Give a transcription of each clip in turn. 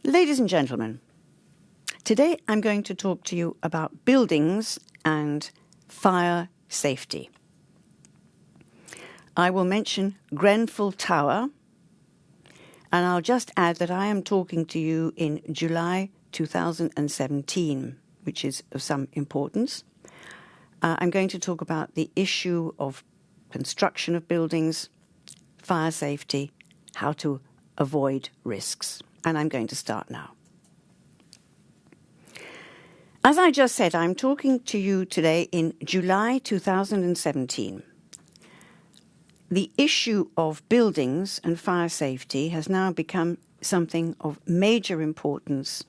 Ladies and gentlemen, today I'm going to talk to you about buildings and fire safety. I will mention Grenfell Tower, and I'll just add that I am talking to you in July 2017, which is of some importance. I'm going to talk about the issue of construction of buildings, fire safety, how to avoid risks. And I'm going to start now. As I just said, I'm talking to you today in July 2017. The issue of buildings and fire safety has now become something of major importance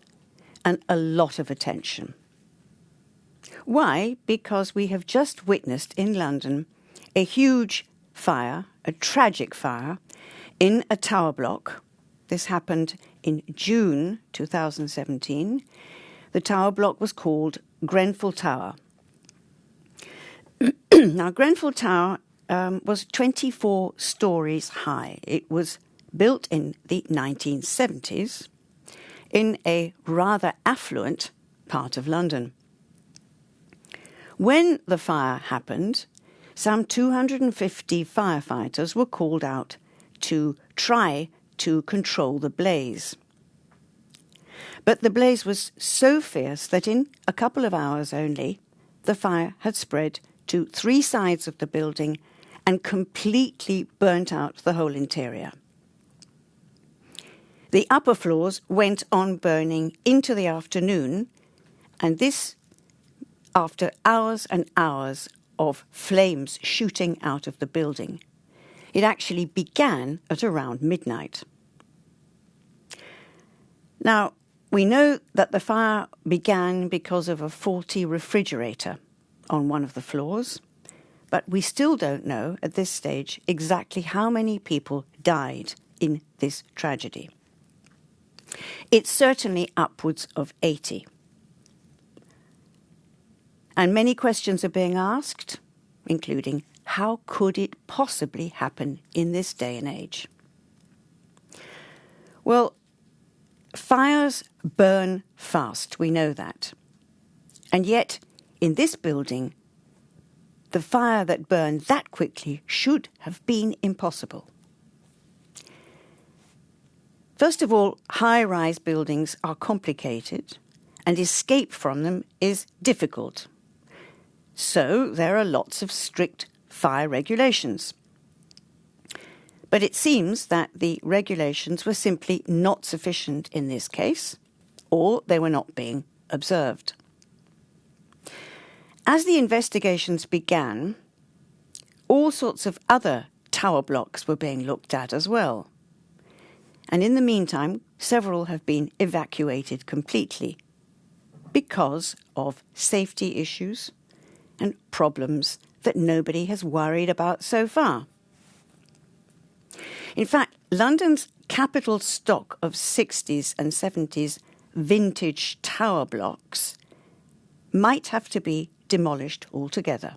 and a lot of attention. Why? Because we have just witnessed in London a huge fire, a tragic fire, in a tower block. This happened in June 2017. The tower block was called Grenfell Tower. Now, Grenfell Tower was 24 stories high. It was built in the 1970s in a rather affluent part of London. When the fire happened, some 250 firefighters were called out to try to control the blaze. But the blaze was so fierce that in a couple of hours only, the fire had spread to 3 sides of the building and completely burnt out the whole interior. The upper floors went on burning into the afternoon, and this after hours and hours of flames shooting out of the building. It actually began at around midnight. Now, we know that the fire began because of a faulty refrigerator on one of the floors, but we still don't know at this stage exactly how many people died in this tragedy. It's certainly upwards of 80. And many questions are being asked, including, how could it possibly happen in this day and age? Well, fires burn fast, we know that. And yet, in this building, the fire that burned that quickly should have been impossible. First of all, high-rise buildings are complicated, and escape from them is difficult. So there are lots of strict fire regulations. But it seems that the regulations were simply not sufficient in this case, or they were not being observed. As the investigations began, all sorts of other tower blocks were being looked at as well. And in the meantime, several have been evacuated completely because of safety issues and problems that nobody has worried about so far. In fact, London's capital stock of 60s and 70s vintage tower blocks might have to be demolished altogether.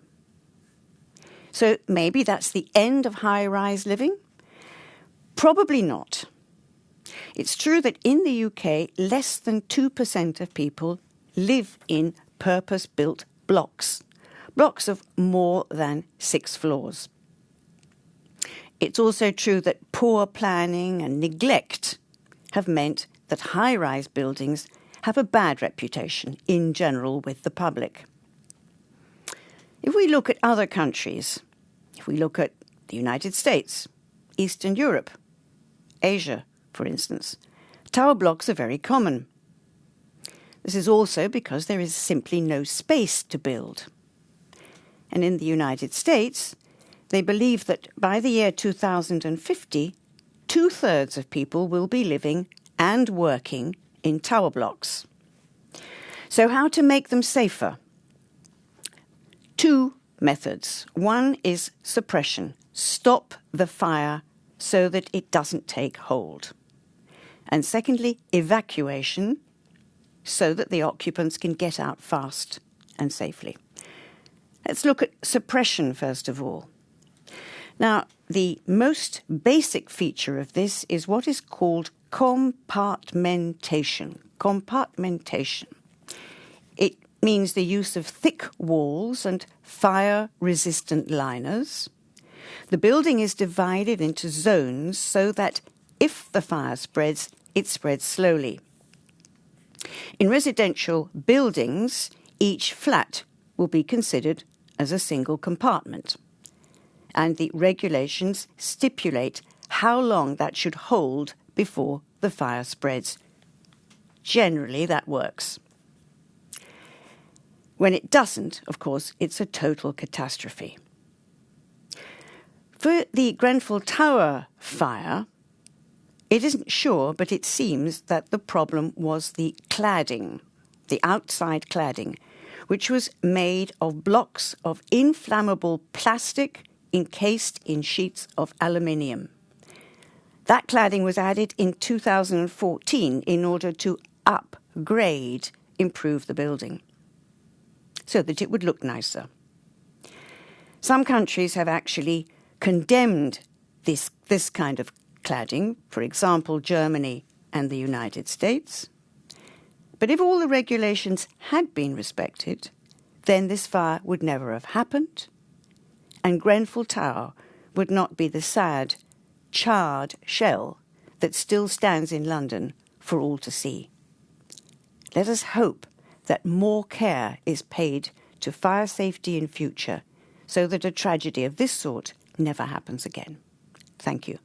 So maybe that's the end of high-rise living? Probably not. It's true that in the UK, less than 2% of people live in purpose-built blocks of more than 6 floors. It's also true that poor planning and neglect have meant that high-rise buildings have a bad reputation in general with the public. If we look at other countries, if we look at the United States, Eastern Europe, Asia, for instance, tower blocks are very common. This is also because there is simply no space to build. And in the United States, they believe that by the year 2050, 2/3 of people will be living and working in tower blocks. So how to make them safer? 2 methods. One is suppression. Stop the fire so that it doesn't take hold. And secondly, evacuation, so that the occupants can get out fast and safely. Let's look at suppression first of all. Now, the most basic feature of this is what is called compartmentation. Compartmentation. It means the use of thick walls and fire-resistant liners. The building is divided into zones so that if the fire spreads, it spreads slowly. In residential buildings, each flat will be considered as a single compartment, and the regulations stipulate how long that should hold before the fire spreads. Generally, that works. When it doesn't, of course, it's a total catastrophe. For the Grenfell Tower fire, it isn't sure, but it seems that the problem was the cladding, the outside cladding, which was made of blocks of inflammable plastic encased in sheets of aluminium. That cladding was added in 2014 in order to improve the building, so that it would look nicer. Some countries have actually condemned this kind of cladding, for example, Germany and the United States. But if all the regulations had been respected, then this fire would never have happened, and Grenfell Tower would not be the sad, charred shell that still stands in London for all to see. Let us hope that more care is paid to fire safety in future so that a tragedy of this sort never happens again. Thank you.